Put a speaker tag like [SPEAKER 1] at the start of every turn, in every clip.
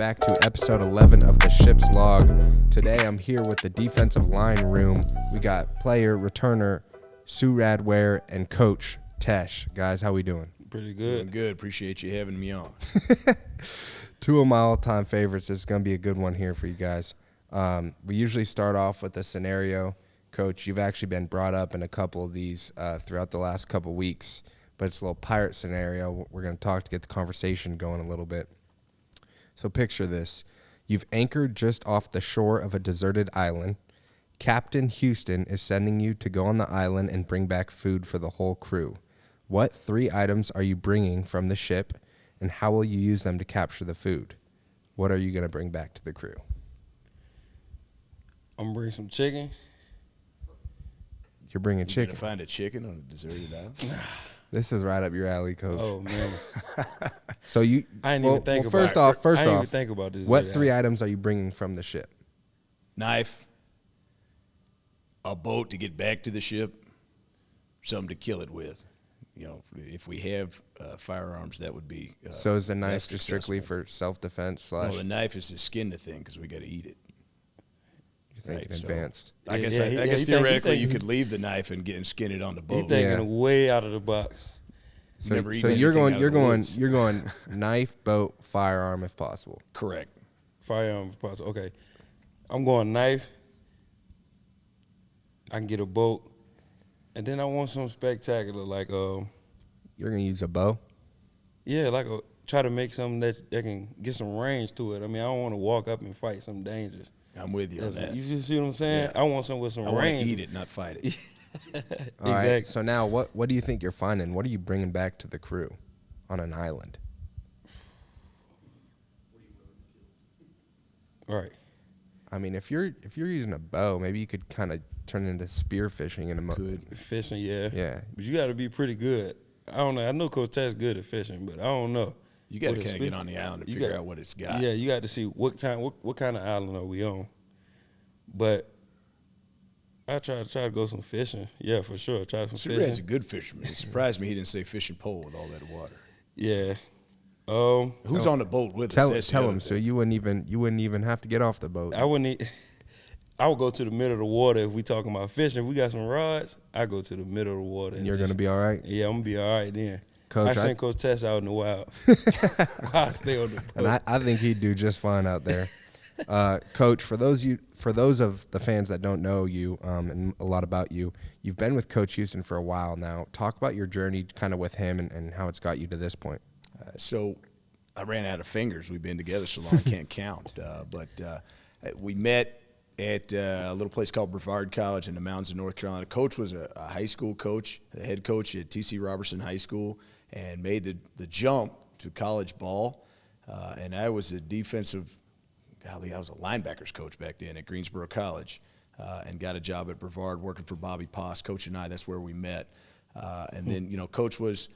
[SPEAKER 1] back to episode 11 of the Ship's Log. Today I'm here with the defensive line room. We got player, returner, Suirad Ware, and coach, Tesh. Guys, how we doing?
[SPEAKER 2] Pretty good.
[SPEAKER 3] Doing good. Appreciate you having me on.
[SPEAKER 1] Two of my all-time favorites. This is going to be a good one here for you guys. We usually start off with a scenario. Coach, you've actually been brought up in a couple of these throughout the last couple weeks, but it's a little pirate scenario. We're going to talk to get the conversation going a little bit. So picture this. You've anchored just off the shore of a deserted island. Captain Houston is sending you to go on the island and bring back food for the whole crew. What 3 items are you bringing from the ship, and how will you use them to capture the food? What are you going to bring back to the crew?
[SPEAKER 2] I'm gonna bring some chicken.
[SPEAKER 1] You're bringing
[SPEAKER 3] You
[SPEAKER 1] chicken.
[SPEAKER 3] gonna find a chicken on a deserted island?
[SPEAKER 1] This is right up your alley, Coach.
[SPEAKER 2] Oh man,
[SPEAKER 1] So you,
[SPEAKER 2] I didn't even think about
[SPEAKER 1] first
[SPEAKER 2] it. I didn't
[SPEAKER 1] off,
[SPEAKER 2] even think about this.
[SPEAKER 1] what 3 items are you bringing from the ship?
[SPEAKER 3] Knife, a boat to get back to the ship, something to kill it with. You know, if we have firearms, that would be.
[SPEAKER 1] So is the knife
[SPEAKER 3] less
[SPEAKER 1] just strictly
[SPEAKER 3] accessible.
[SPEAKER 1] for self-defense /
[SPEAKER 3] No, the knife is to skin the thing because we got to eat it.
[SPEAKER 1] you're thinking
[SPEAKER 3] Right, so-
[SPEAKER 1] advanced?
[SPEAKER 3] I guess,
[SPEAKER 2] Yeah,
[SPEAKER 3] I
[SPEAKER 2] he
[SPEAKER 3] guess
[SPEAKER 2] think-
[SPEAKER 3] theoretically
[SPEAKER 2] he
[SPEAKER 3] you
[SPEAKER 2] think-
[SPEAKER 3] could leave the knife and skin it on the
[SPEAKER 2] He
[SPEAKER 3] boat.
[SPEAKER 2] thinking
[SPEAKER 1] Yeah.
[SPEAKER 2] way out of the box.
[SPEAKER 1] So,
[SPEAKER 3] Never
[SPEAKER 1] so
[SPEAKER 3] eaten
[SPEAKER 1] you're
[SPEAKER 3] anything
[SPEAKER 1] going,
[SPEAKER 3] out of
[SPEAKER 1] you're
[SPEAKER 3] the
[SPEAKER 1] going,
[SPEAKER 3] woods.
[SPEAKER 1] you're going knife, boat, firearm if possible.
[SPEAKER 3] Correct.
[SPEAKER 2] Firearms possible. Okay, I'm going knife. I can get a boat, and then I want something spectacular like
[SPEAKER 1] You're going to use a bow.
[SPEAKER 2] yeah, like try to make something that can get some range to it. I mean, I don't want to walk up and fight something dangerous.
[SPEAKER 3] I'm with you on that.
[SPEAKER 2] You see what I'm saying?
[SPEAKER 3] Yeah.
[SPEAKER 2] I want something with some
[SPEAKER 3] I want to
[SPEAKER 2] range.
[SPEAKER 3] eat it, not fight it.
[SPEAKER 1] All right.
[SPEAKER 2] Exactly.
[SPEAKER 1] So now what do you think you're finding? What are you bringing back to the crew on an island?
[SPEAKER 2] Right.
[SPEAKER 1] I mean, if you're using a bow, maybe you could kind of turn into spear fishing in a moment.
[SPEAKER 2] Fishing, yeah.
[SPEAKER 1] Yeah.
[SPEAKER 2] But you got to be pretty good. I don't know. I know Coach Tesh good at fishing, but I don't know.
[SPEAKER 3] You got to
[SPEAKER 2] What
[SPEAKER 3] kind of
[SPEAKER 2] is-
[SPEAKER 3] get on the island and
[SPEAKER 2] you
[SPEAKER 3] figure
[SPEAKER 2] got-
[SPEAKER 3] out what it's got.
[SPEAKER 2] Yeah, you got to see what kind of island are we on. But I try to go some fishing. Yeah, for sure. Try some
[SPEAKER 3] Suirad's a
[SPEAKER 2] fishing.
[SPEAKER 3] good fisherman. It surprised me he didn't say fishing pole with all that water.
[SPEAKER 2] Yeah.
[SPEAKER 3] Who's on the boat with
[SPEAKER 1] Tell
[SPEAKER 3] us? That's the
[SPEAKER 1] tell
[SPEAKER 3] other
[SPEAKER 1] him so
[SPEAKER 3] thing.
[SPEAKER 1] you wouldn't even have to get off the boat.
[SPEAKER 2] I wouldn't. I would go to the middle of the water if we talking about fishing. If we got some rods, I go to the middle of the water.
[SPEAKER 1] And you're gonna be all right.
[SPEAKER 2] Yeah, I'm gonna be all right then.
[SPEAKER 1] Coach,
[SPEAKER 2] I send Coach Tesh out in the wild. I stay on the boat.
[SPEAKER 1] And I think he'd do just fine out there. Coach, for those of the fans that don't know you and a lot about you, you've been with Coach Houston for a while now. Talk about your journey kind of with him and how it's got you to this point.
[SPEAKER 3] So I ran out of fingers. We've been together so long I can't count. But we met at a little place called Brevard College in the mountains of North Carolina. Coach was a high school coach, the head coach at T.C. Robertson High School, and made the jump to college ball. And I was a defensive I was a linebackers coach back then at Greensboro College, and got a job at Brevard working for Bobby Poss. Coach and I, that's where we met. And then, Coach was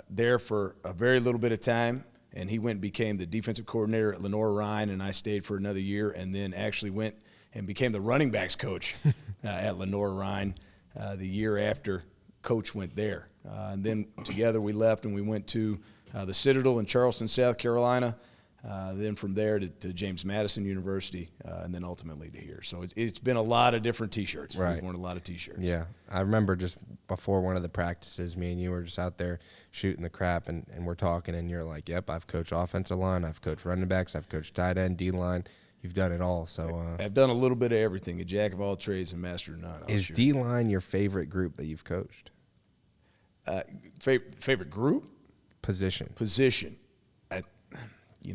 [SPEAKER 3] there for a very little bit of time, and he went and became the defensive coordinator at Lenore-Rhine, and I stayed for another year, and then actually went and became the running backs coach at Lenore-Rhine the year after Coach went there. And then together we left, and we went to the Citadel in Charleston, South Carolina. Then from there to James Madison University, and then ultimately to here. So it's been a lot of different T-shirts.
[SPEAKER 1] Right.
[SPEAKER 3] We've worn a lot of T-shirts.
[SPEAKER 1] Yeah, I remember just before one of the practices, me and you were just out there shooting the crap, and we're talking, and you're like, yep, I've coached offensive line, I've coached running backs, I've coached tight end, D-line. You've done it all. So
[SPEAKER 3] I've done a little bit of everything, a jack of all trades and master of none.
[SPEAKER 1] is D-line your favorite group that you've coached?
[SPEAKER 3] Favorite group?
[SPEAKER 1] Position.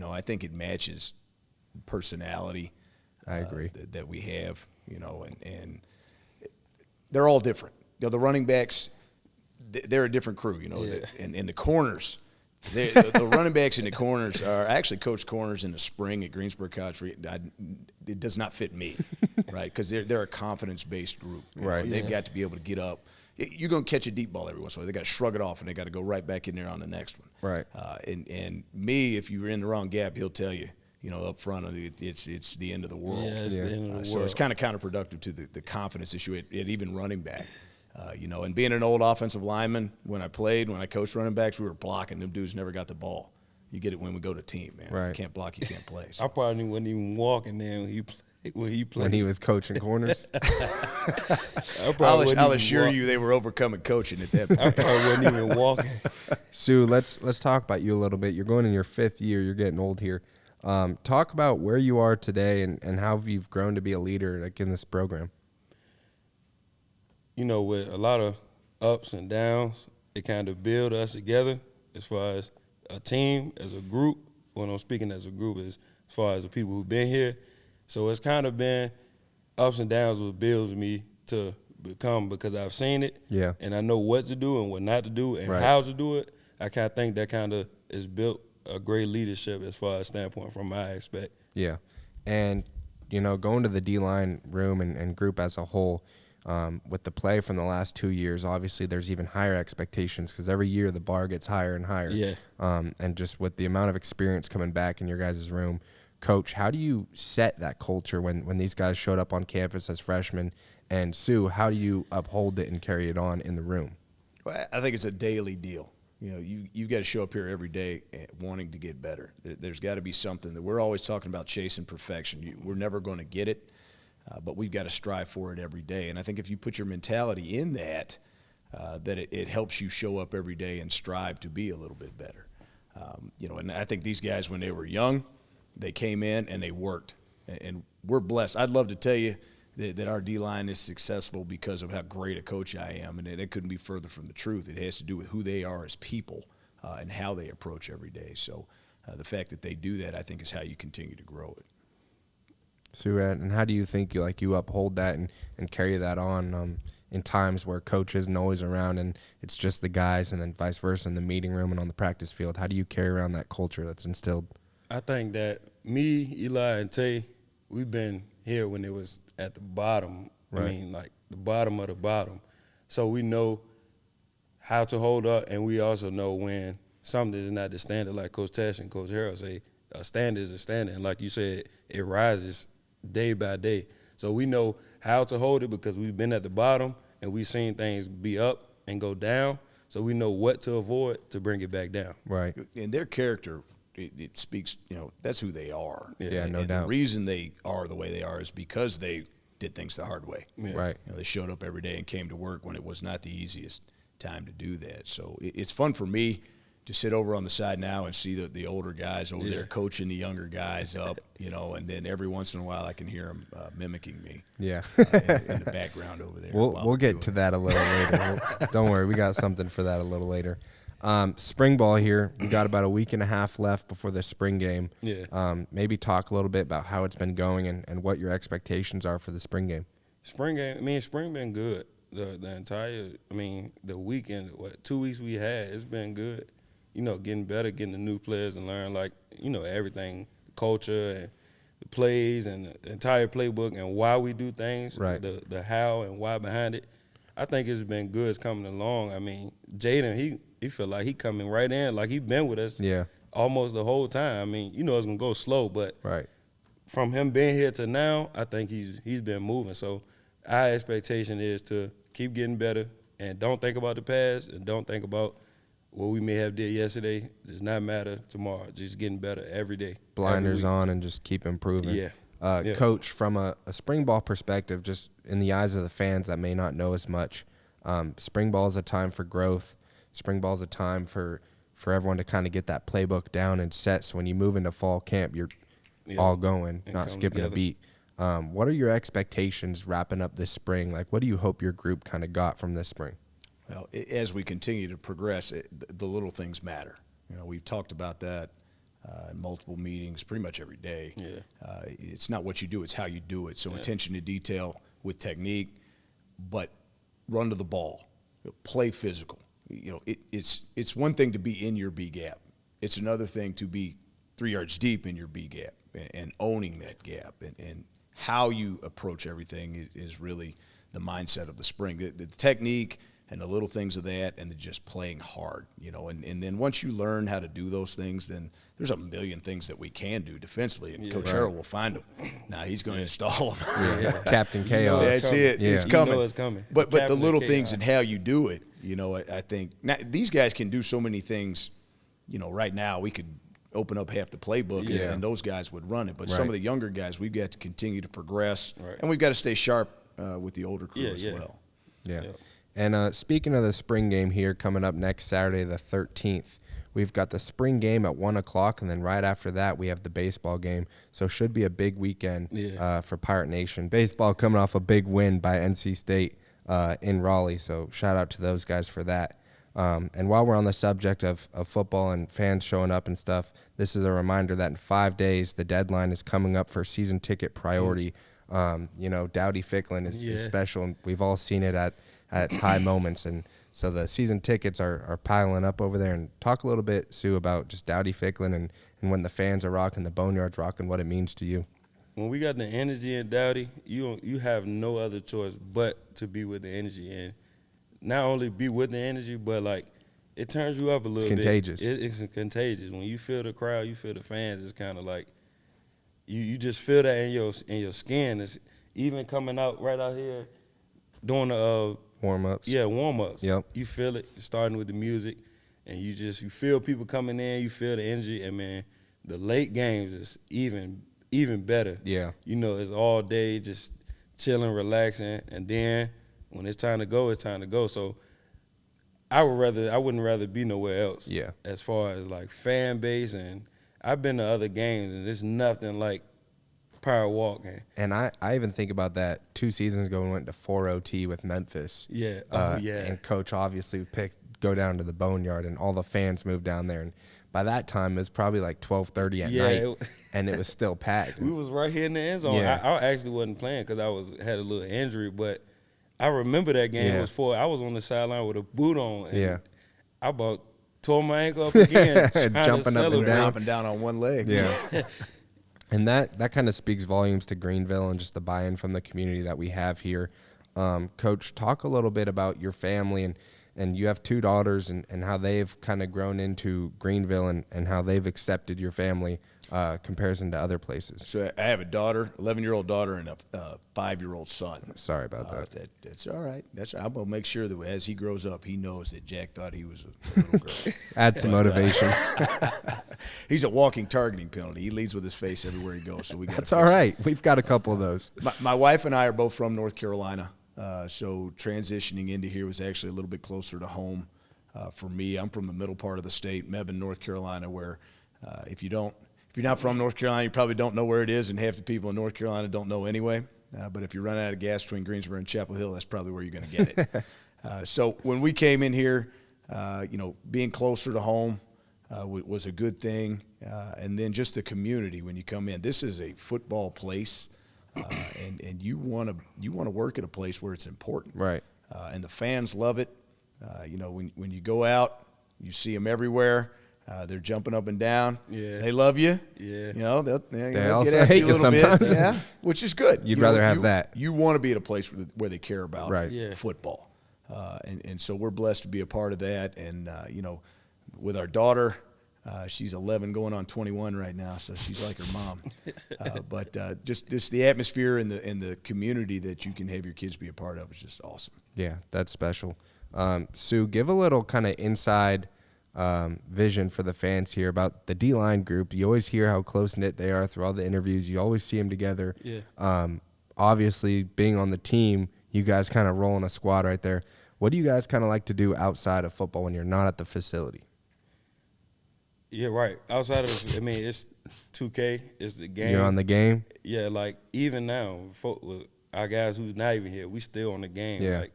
[SPEAKER 3] I think it matches personality.
[SPEAKER 1] I agree.
[SPEAKER 3] That we have, and they're all different. The running backs, they're a different crew,
[SPEAKER 2] Yeah.
[SPEAKER 3] and the corners. The running backs in the corners are actually coached corners in the spring at Greensboro College. It does not fit me, right? Because they're a confidence-based group.
[SPEAKER 1] Right.
[SPEAKER 3] They've got to be able to get up. You're going to catch a deep ball every once in a while. They got to shrug it off, and they got to go right back in there on the next one.
[SPEAKER 1] Right.
[SPEAKER 3] And me, if you were in the wrong gap, he'll tell you, up front, it's the end of the world.
[SPEAKER 2] Yeah, it's the end of the world.
[SPEAKER 3] So it's kind of counterproductive to the confidence issue at even running back. And being an old offensive lineman, when I coached running backs, we were blocking. Them dudes never got the ball. you get it when we go to team, man.
[SPEAKER 1] Right.
[SPEAKER 3] You can't block, you can't play. So.
[SPEAKER 2] I probably wasn't even walking then when he played.
[SPEAKER 1] When he was coaching corners.
[SPEAKER 3] I'll assure you they were overcoming coaching at that point.
[SPEAKER 2] I probably wasn't even walking.
[SPEAKER 1] Sue, let's talk about you a little bit. You're going in your 5th year. You're getting old here. Talk about where you are today and how you've grown to be a leader like in this program.
[SPEAKER 2] You know, with a lot of ups and downs, it kind of build us together as far as a team, as a group. When I'm speaking as a group, as far as the people who've been here. So it's kind of been ups and downs what builds me to become, because I've seen it.
[SPEAKER 1] Yeah.
[SPEAKER 2] And I know what to do and what not to do and
[SPEAKER 1] Right.
[SPEAKER 2] how to do it. I kind of think that kind of is built a great leadership as far as standpoint from my aspect.
[SPEAKER 1] Yeah. And, you know, going to the D-line room and group as a whole, with the play from the last 2 years, obviously there's even higher expectations because every year the bar gets higher and higher.
[SPEAKER 2] Yeah.
[SPEAKER 1] And just with the amount of experience coming back in your guys' room, Coach, how do you set that culture when these guys showed up on campus as freshmen? And Sue, how do you uphold it and carry it on in the room?
[SPEAKER 3] Well, I think it's a daily deal. You know, you've got to show up here every day wanting to get better. There's got to be something that we're always talking about chasing perfection. We're never going to get it, but we've got to strive for it every day. And I think if you put your mentality in that, that it helps you show up every day and strive to be a little bit better. You know, and I think these guys, when they were young, they came in and they worked. And we're blessed. I'd love to tell you that our D-line is successful because of how great a coach I am, and it couldn't be further from the truth. It has to do with who they are as people and how they approach every day. So the fact that they do that, I think, is how you continue to grow it.
[SPEAKER 1] Suirad, and how do you think you uphold that and carry that on in times where coach isn't always around and it's just the guys, and then vice versa in the meeting room and on the practice field? How do you carry around that culture that's instilled?
[SPEAKER 2] I think that me, Eli, and Tay, we've been here when it was at the bottom.
[SPEAKER 1] Right.
[SPEAKER 2] I mean, like the bottom of the bottom. So we know how to hold up, and we also know when something is not the standard. Like Coach Tesh and Coach Harold say, a standard is a standard. And like you said, it rises day by day. So we know how to hold it because we've been at the bottom, and we've seen things be up and go down. So we know what to avoid to bring it back down.
[SPEAKER 1] Right.
[SPEAKER 3] And their character, it speaks, you know, that's who they are.
[SPEAKER 1] Yeah, no
[SPEAKER 3] and
[SPEAKER 1] doubt.
[SPEAKER 3] The reason they are the way they are is because they did things the hard way.
[SPEAKER 2] Yeah.
[SPEAKER 1] Right.
[SPEAKER 3] You know, they showed up every day and came to work when it was not the easiest time to do that. So it's fun for me to sit over on the side now and see the older guys over there coaching the younger guys up, you know, and then every once in a while I can hear them mimicking me.
[SPEAKER 1] Yeah.
[SPEAKER 3] In the background over there.
[SPEAKER 1] We'll get to that a little later. Don't worry, we got something for that a little later. Spring ball here. We got about a week and a half left before the spring game.
[SPEAKER 2] Yeah.
[SPEAKER 1] Maybe talk a little bit about how it's been going and what your expectations are for the spring game.
[SPEAKER 2] Spring game, spring been good. The entire, the weekend, 2 weeks we had, it's been good. You know, getting better, getting the new players and learn, everything, culture and the plays and the entire playbook and why we do things,
[SPEAKER 1] Right.
[SPEAKER 2] the how and why behind it. I think it's been good. It's coming along. Jaden, he feel like he coming right in, like he been with us almost the whole time. It's going to go slow, but
[SPEAKER 1] Right.
[SPEAKER 2] from him being here to now, I think he's been moving. So our expectation is to keep getting better and don't think about the past and don't think about what we may have did yesterday. Does not matter tomorrow. Just getting better every day.
[SPEAKER 1] Blinders
[SPEAKER 2] every week.
[SPEAKER 1] on and just keep improving.
[SPEAKER 2] Yeah.
[SPEAKER 1] Coach, from a spring ball perspective, just in the eyes of the fans that may not know as much, spring ball is a time for growth. Spring ball is a time for everyone to kind of get that playbook down and set. So when you move into fall camp, you're all going,
[SPEAKER 2] And
[SPEAKER 1] not
[SPEAKER 2] come
[SPEAKER 1] skipping
[SPEAKER 2] together.
[SPEAKER 1] a beat. What are your expectations wrapping up this spring? Like, what do you hope your group kind of got from this spring?
[SPEAKER 3] Well, as we continue to progress, the little things matter. You know, we've talked about that in multiple meetings pretty much every day.
[SPEAKER 2] Yeah.
[SPEAKER 3] It's not what you do, it's how you do it. So attention to detail with technique, but run to the ball, play physical. You know, it's one thing to be in your B gap. It's another thing to be 3 yards deep in your B gap and owning that gap. And how you approach everything is really the mindset of the spring. The technique and the little things of that, and just playing hard, you know. And then once you learn how to do those things, then there's a million things that we can do defensively, and Coach Harold will find them. Now he's going to install them.
[SPEAKER 1] Captain Chaos.
[SPEAKER 3] That's it.
[SPEAKER 1] Yeah.
[SPEAKER 3] It's
[SPEAKER 1] You
[SPEAKER 3] coming.
[SPEAKER 2] know it's coming.
[SPEAKER 3] But the
[SPEAKER 2] Captain
[SPEAKER 3] little
[SPEAKER 2] Chaos.
[SPEAKER 3] things and how you do it, you know, I think now, these guys can do so many things. You know, right now we could open up half the playbook,
[SPEAKER 2] Yeah.
[SPEAKER 3] and those guys would run it. But
[SPEAKER 1] Right.
[SPEAKER 3] some of the younger guys, we've got to continue to progress,
[SPEAKER 2] Right.
[SPEAKER 3] and we've got to stay sharp with the older crew as
[SPEAKER 2] Yeah.
[SPEAKER 3] well.
[SPEAKER 1] Yeah.
[SPEAKER 2] Yeah.
[SPEAKER 1] And speaking of the spring game here coming up next Saturday, the 13th, we've got the spring game at 1 o'clock, and then right after that, we have the baseball game. So should be a big weekend for Pirate Nation. Baseball coming off a big win by NC State in Raleigh, so shout out to those guys for that. And while we're on the subject of football and fans showing up and stuff, this is a reminder that in 5 days, the deadline is coming up for season ticket priority. Dowdy Ficklin is special, and we've all seen it at its high moments. And so the season tickets are piling up over there. And talk a little bit, Sue, about just Dowdy Ficklin and when the fans are rocking, the Boneyard's rocking, what it means to you.
[SPEAKER 2] When we got the energy in Dowdy, you have no other choice but to be with the energy. And not only be with the energy, but, like, it turns you up a little bit.
[SPEAKER 1] Contagious.
[SPEAKER 2] It's contagious. When you feel the crowd, you feel the fans, it's kind of like you just feel that in your skin. It's even coming out right out here doing the
[SPEAKER 1] Warm-ups.
[SPEAKER 2] Yeah, warm-ups.
[SPEAKER 1] Yep.
[SPEAKER 2] You feel it starting with the music, and you feel people coming in, you feel the energy, and, man, the late games is even better.
[SPEAKER 1] Yeah.
[SPEAKER 2] It's all day just chilling, relaxing, and then when it's time to go, it's time to go. So I wouldn't rather be nowhere else.
[SPEAKER 1] Yeah.
[SPEAKER 2] As far as, like, fan base, and I've been to other games, and it's nothing like Power Walk.
[SPEAKER 1] And I even think about that 2 seasons ago when we went to 4 OT with Memphis.
[SPEAKER 2] Yeah.
[SPEAKER 1] And Coach obviously go down to the Boneyard, and all the fans moved down there. And by that time, it was probably like 12:30 at night, and it was still packed.
[SPEAKER 2] We was right here in the end zone.
[SPEAKER 1] Yeah.
[SPEAKER 2] I actually wasn't playing because I had a little injury, but I remember that game
[SPEAKER 1] Yeah.
[SPEAKER 2] I was on the sideline with a boot on. And
[SPEAKER 1] Yeah.
[SPEAKER 2] I about tore my ankle up again, trying
[SPEAKER 1] Jumping up
[SPEAKER 2] to
[SPEAKER 1] and
[SPEAKER 2] celebrate.
[SPEAKER 1] down.
[SPEAKER 3] Hopping down on one leg.
[SPEAKER 1] Yeah. And that kind of speaks volumes to Greenville and just the buy-in from the community that we have here. Coach, talk a little bit about your family, and you have 2 daughters, and how they've kind of grown into Greenville and how they've accepted your family comparison to other places.
[SPEAKER 3] So I have a daughter, 11-year-old daughter, and a 5-year-old son.
[SPEAKER 1] Sorry about that.
[SPEAKER 3] That's all right. I'm gonna make sure that as he grows up, he knows that Jack thought he was a little girl.
[SPEAKER 1] Add some motivation.
[SPEAKER 3] He's a walking targeting penalty. He leads with his face everywhere he goes. So we got.
[SPEAKER 1] That's all right. We've got a couple of those.
[SPEAKER 3] My wife and I are both from North Carolina, so transitioning into here was actually a little bit closer to home for me. I'm from the middle part of the state, Mebane, North Carolina, where if you're not from North Carolina, you probably don't know where it is, and half the people in North Carolina don't know anyway. But if you run out of gas between Greensboro and Chapel Hill, that's probably where you're going to get it. So when we came in here, being closer to home was a good thing. And then just the community when you come in. This is a football place, and you want to work at a place where it's important.
[SPEAKER 1] Right.
[SPEAKER 3] And the fans love it. When you go out, you see them everywhere. They're jumping up and down.
[SPEAKER 2] Yeah.
[SPEAKER 3] They love you.
[SPEAKER 2] Yeah.
[SPEAKER 3] They'll
[SPEAKER 1] also
[SPEAKER 3] get after
[SPEAKER 1] hate
[SPEAKER 3] you a
[SPEAKER 1] you
[SPEAKER 3] little bit.
[SPEAKER 1] sometimes.
[SPEAKER 3] Yeah, which is good.
[SPEAKER 1] You'd rather have that.
[SPEAKER 3] You want to be at a place where they care about
[SPEAKER 1] Right.
[SPEAKER 2] Yeah.
[SPEAKER 3] football. And so we're blessed to be a part of that. And, with our daughter, she's 11 going on 21 right now, so she's like her mom. But just the atmosphere and the community that you can have your kids be a part of is just awesome.
[SPEAKER 1] Yeah, that's special. Sue, give a little kind of inside vision for the fans here about the D-line group. You always hear how close-knit they are through all the interviews. You always see them together.
[SPEAKER 2] Yeah.
[SPEAKER 1] Obviously, being on the team, you guys kind of roll in a squad right there. What do you guys kind of like to do outside of football when you're not at the facility?
[SPEAKER 2] Yeah, right. Outside of it's 2K. It's the game.
[SPEAKER 1] You're on the game?
[SPEAKER 2] Yeah, like, even now, our guys who's not even here, we still on the game.
[SPEAKER 1] Yeah.
[SPEAKER 2] Like,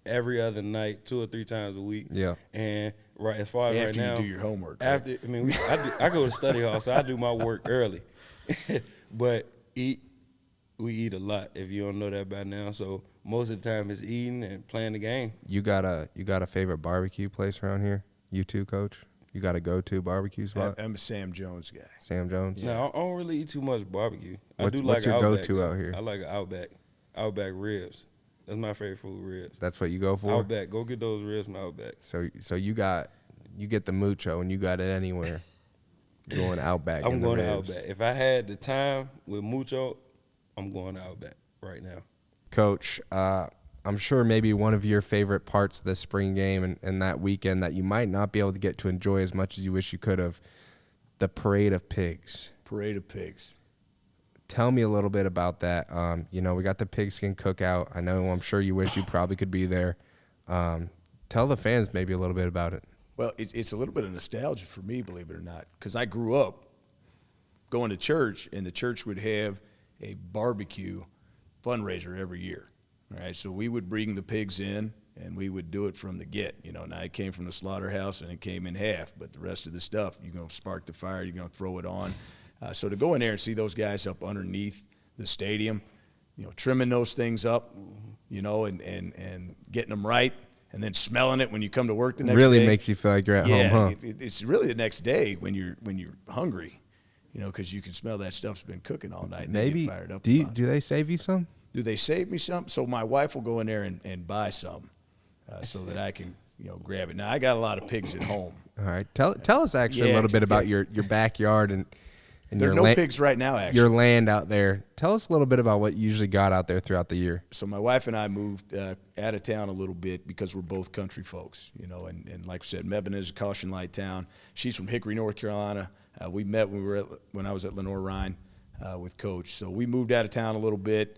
[SPEAKER 2] every other night, 2 or 3 times a week.
[SPEAKER 1] Yeah.
[SPEAKER 2] And as far as
[SPEAKER 3] After
[SPEAKER 2] right now,
[SPEAKER 3] you do your homework. Right?
[SPEAKER 2] after I go to study hall, so I do my work early. But we eat a lot. If you don't know that by now, so most of the time it's eating and playing the game.
[SPEAKER 1] You got a favorite barbecue place around here? You too, Coach? You got a go-to barbecue spot?
[SPEAKER 3] I'm a Sam Jones guy.
[SPEAKER 1] Sam Jones?
[SPEAKER 2] No, I don't really eat too much barbecue.
[SPEAKER 1] What's your go-to out here?
[SPEAKER 2] I like an Outback ribs. That's my favorite food, ribs.
[SPEAKER 1] That's what you go for?
[SPEAKER 2] Outback. Go get those ribs from Outback.
[SPEAKER 1] So you get the mucho and you got it anywhere. Going Outback.
[SPEAKER 2] I'm going
[SPEAKER 1] the
[SPEAKER 2] to
[SPEAKER 1] ribs.
[SPEAKER 2] Outback. If I had the time with mucho, I'm going to Outback right now.
[SPEAKER 1] Coach, I'm sure maybe one of your favorite parts of the spring game and that weekend that you might not be able to get to enjoy as much as you wish you could have, the Parade of Pigs.
[SPEAKER 3] Parade of Pigs.
[SPEAKER 1] Tell me a little bit about that. We got the pigskin cookout. I'm sure you wish you probably could be there. Tell the fans maybe a little bit about it.
[SPEAKER 3] Well, it's a little bit of nostalgia for me, believe it or not, because I grew up going to church, and the church would have a barbecue fundraiser every year. All right, so we would bring the pigs in, and we would do it from the get. Now it came from the slaughterhouse, and it came in half, but the rest of the stuff, you're going to spark the fire, you're going to throw it on. So to go in there and see those guys up underneath the stadium, trimming those things up, and getting them right, and then smelling it when you come to work the next day.
[SPEAKER 1] Really makes you feel like you're at home, huh?
[SPEAKER 3] It's really the next day when you're hungry, because you can smell that stuff's been cooking all night. And
[SPEAKER 1] Maybe
[SPEAKER 3] you get fired up.
[SPEAKER 1] do they save you some?
[SPEAKER 3] Do they save me some? So my wife will go in there and buy some, so that I can grab it. Now I got a lot of pigs at home.
[SPEAKER 1] All right, tell us actually a little bit about your backyard and
[SPEAKER 3] there are no pigs right now, actually.
[SPEAKER 1] Your land out there. Tell us a little bit about what you usually got out there throughout the year.
[SPEAKER 3] So my wife and I moved out of town a little bit because we're both country folks, and like I said, Mebane is a caution light town. She's from Hickory, North Carolina. We met when I was at Lenore-Rhine with Coach. So we moved out of town a little bit.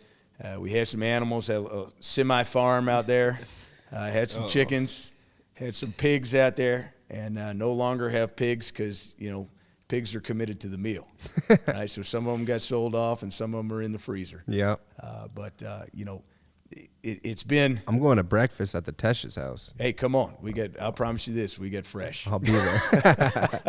[SPEAKER 3] We had some animals, had a semi-farm out there. Had some chickens, had some pigs out there, and no longer have pigs because, pigs are committed to the meal. Right? So some of them got sold off, and some of them are in the freezer.
[SPEAKER 1] Yeah.
[SPEAKER 3] It's been.
[SPEAKER 1] I'm going to breakfast at the Tesh's house.
[SPEAKER 3] Hey, come on. I'll promise you this. We get fresh.
[SPEAKER 1] I'll be there.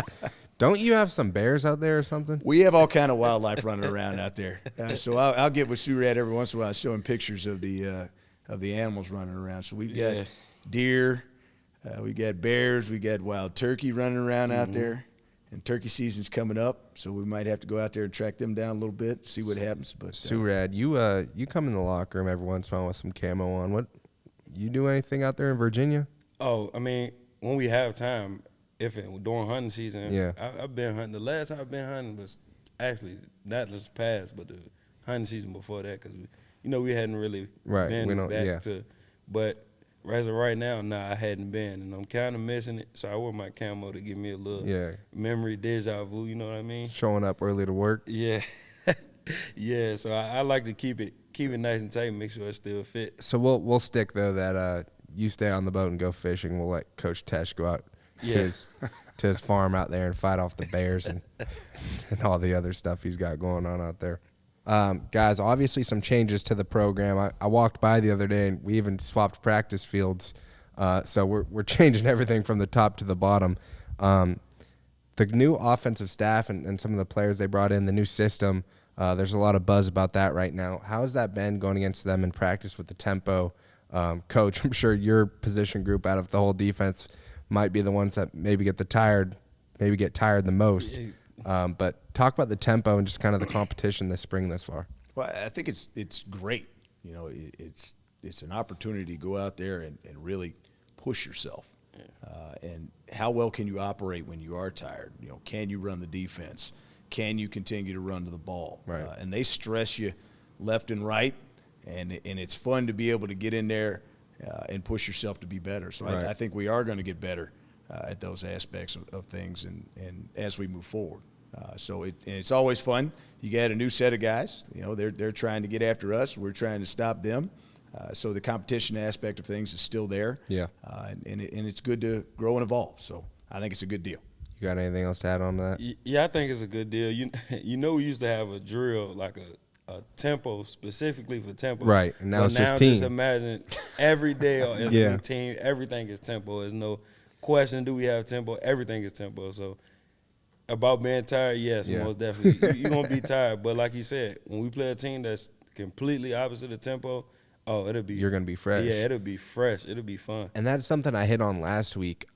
[SPEAKER 1] Don't you have some bears out there or something?
[SPEAKER 3] We have all kind of wildlife running around out there. So I'll get with Suirad every once in a while showing pictures of the animals running around. So we've got deer, we got bears, we got wild turkey running around out there. And turkey season's coming up, so we might have to go out there and track them down a little bit, see what happens. But
[SPEAKER 1] Suirad, you come in the locker room every once in a while with some camo on. What you do anything out there in Virginia?
[SPEAKER 2] Oh, I mean, when we have time, during hunting season, I've been hunting. The last time I've been hunting was actually not just past, but the hunting season before that, because we hadn't really been back to. But as of right now, I hadn't been, and I'm kind of missing it. So I wear my camo to give me a little memory deja vu. You know what I mean?
[SPEAKER 1] Showing up early to work.
[SPEAKER 2] Yeah, yeah. So I like to keep it nice and tight, make sure it still fit.
[SPEAKER 1] So we'll stick though that you stay on the boat and go fishing. We'll let Coach Tesh go out to his farm out there and fight off the bears and all the other stuff he's got going on out there. Guys, obviously some changes to the program. I walked by the other day and we even swapped practice fields. So we're changing everything from the top to the bottom. The new offensive staff and some of the players they brought in, the new system, there's a lot of buzz about that right now. How has that been going against them in practice with the tempo? Coach, I'm sure your position group out of the whole defense might be the ones that maybe get tired the most. But talk about the tempo and just kind of the competition this spring thus far.
[SPEAKER 3] Well, I think it's great. It's an opportunity to go out there and really push yourself. And how well can you operate when you are tired? Can you run the defense? Can you continue to run to the ball?
[SPEAKER 1] Right.
[SPEAKER 3] And they stress you left and right, and it's fun to be able to get in there and push yourself to be better. So I think we are going to get better at those aspects of things and as we move forward. So it's always fun. You got a new set of guys. They're trying to get after us. We're trying to stop them. So the competition aspect of things is still there.
[SPEAKER 1] Yeah.
[SPEAKER 3] And it's good to grow and evolve. So I think it's a good deal.
[SPEAKER 1] You got anything else to add on to that?
[SPEAKER 2] Yeah, I think it's a good deal. We used to have a drill, like a tempo specifically for tempo.
[SPEAKER 1] Right, and now it's just
[SPEAKER 2] team.
[SPEAKER 1] Just
[SPEAKER 2] imagine every day on the team, everything is tempo. There's no question, do we have tempo? Everything is tempo. So about being tired, yes, most definitely. You're going to be tired. But like you said, when we play a team that's completely opposite of tempo, you're
[SPEAKER 1] going to be fresh.
[SPEAKER 2] Yeah, it'll be fresh. It'll be fun.
[SPEAKER 1] And that's something I hit on last week.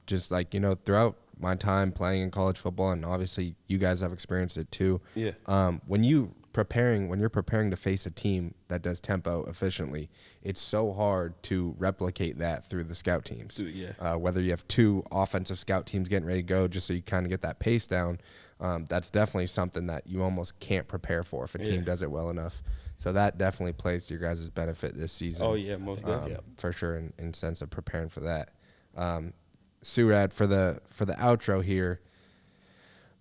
[SPEAKER 1] Just like, throughout my time playing in college football, and obviously you guys have experienced it too.
[SPEAKER 2] Yeah.
[SPEAKER 1] When you're preparing to face a team that does tempo efficiently, it's so hard to replicate that through the scout teams.
[SPEAKER 2] Yeah.
[SPEAKER 1] Whether you have two offensive scout teams getting ready to go just so you kind of get that pace down, that's definitely something that you almost can't prepare for if a team does it well enough. So that definitely plays to your guys' benefit this season.
[SPEAKER 2] Oh, yeah, most definitely.
[SPEAKER 1] For sure, in sense of preparing for that. Suirad, for the outro here,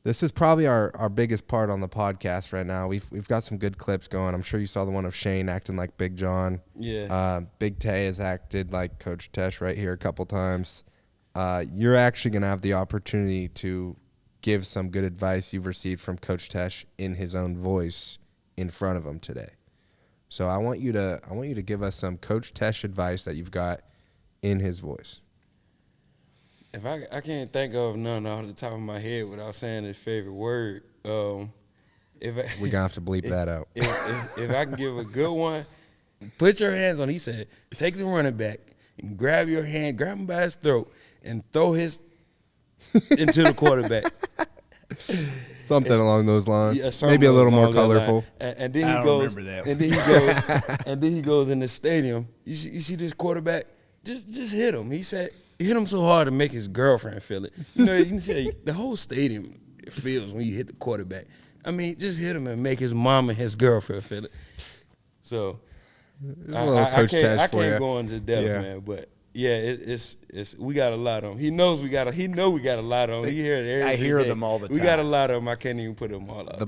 [SPEAKER 1] This is probably our biggest part on the podcast right now. We've got some good clips going. I'm sure you saw the one of Shane acting like Big John.
[SPEAKER 2] Yeah.
[SPEAKER 1] Big Tay has acted like Coach Tesh right here a couple times. You're actually going to have the opportunity to give some good advice you've received from Coach Tesh in his own voice in front of him today. So I want you to give us some Coach Tesh advice that you've got in his voice.
[SPEAKER 2] If I can't think of none off the top of my head without saying his favorite word. We're
[SPEAKER 1] going to have to bleep that out.
[SPEAKER 2] If I can give a good one, put your hands on. He said, take the running back and grab him by his throat and throw his into the quarterback.
[SPEAKER 1] Something along those lines.
[SPEAKER 2] Yeah,
[SPEAKER 1] maybe a little more colorful.
[SPEAKER 2] And then
[SPEAKER 3] I
[SPEAKER 2] he
[SPEAKER 3] don't
[SPEAKER 2] goes.
[SPEAKER 3] remember that
[SPEAKER 2] And then he goes. And then he goes in the stadium. You see this quarterback? Just hit him. He said, hit him so hard to make his girlfriend feel it. You know, you can say the whole stadium feels when you hit the quarterback. I mean, just hit him and make his mom and his girlfriend feel it. So I can't go into depth, man. But yeah, it's we got a lot of them. He know we got a lot of them. He hear it every
[SPEAKER 3] I hear
[SPEAKER 2] day.
[SPEAKER 3] them all the time.
[SPEAKER 2] We got a lot of them. I can't even put them all out.
[SPEAKER 1] The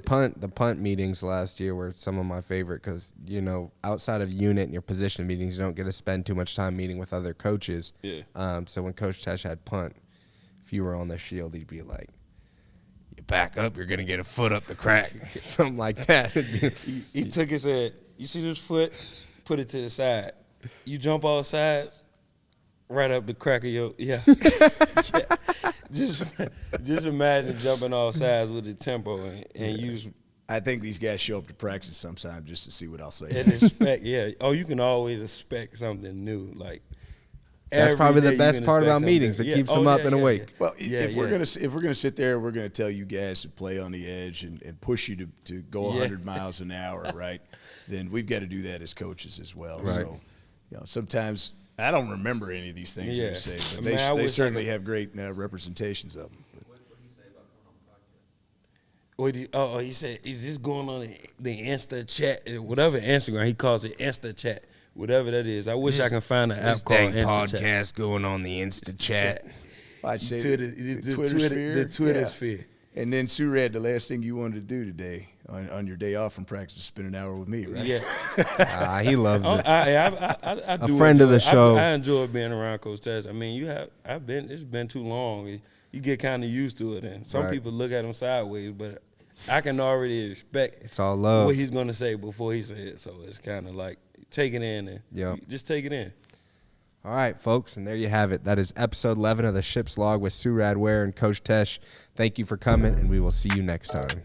[SPEAKER 1] punt meetings last year were some of my favorite because, you know, outside of unit and your position meetings, you don't get to spend too much time meeting with other coaches.
[SPEAKER 2] Yeah.
[SPEAKER 1] So when Coach Tesh had punt, if you were on the shield, he'd be like, "You back up, you're gonna get a foot up the crack," something like that.
[SPEAKER 2] He took his head. You see this foot? Put it to the side. You jump all sides. Right up the crack of your Just imagine jumping off sides with the tempo and use.
[SPEAKER 3] I think these guys show up to practice sometimes just to see what I'll say.
[SPEAKER 2] And expect, yeah. Oh, you can always expect something new. Like
[SPEAKER 1] that's probably the best part about
[SPEAKER 2] something
[SPEAKER 1] meetings. It
[SPEAKER 2] new.
[SPEAKER 1] keeps them up and awake.
[SPEAKER 3] Well, if we're gonna sit there, we're gonna tell you guys to play on the edge and push you to go 100 miles an hour, right? Then we've got to do that as coaches as well.
[SPEAKER 1] Right.
[SPEAKER 3] So, you know, sometimes. I don't remember any of these things you say, but
[SPEAKER 2] they
[SPEAKER 3] certainly have great representations of them.
[SPEAKER 4] What did he say about going on the podcast?
[SPEAKER 2] He said, is this going on the Insta chat, whatever Instagram, he calls it Insta chat, whatever that is. I wish I can find an app called Insta chat.
[SPEAKER 1] Going on the Insta chat.
[SPEAKER 3] I'd say
[SPEAKER 2] The Twitter sphere.
[SPEAKER 3] And then, Suirad, the last thing you wanted to do today on your day off from practice is spend an hour with me, right?
[SPEAKER 2] Yeah.
[SPEAKER 1] He loves it.
[SPEAKER 2] I
[SPEAKER 1] A friend of the show.
[SPEAKER 2] I enjoy being around Coach Tesh. I mean, it's been too long. You get kind of used to it, and some people look at him sideways, but I can already expect
[SPEAKER 1] It's all love.
[SPEAKER 2] what he's going to say before he says it. So it's kind of like take it in and just take it in.
[SPEAKER 1] All right, folks, and there you have it. That is episode 11 of the Ship's Log with Suirad Ware and Coach Tesh. Thank you for coming, and we will see you next time.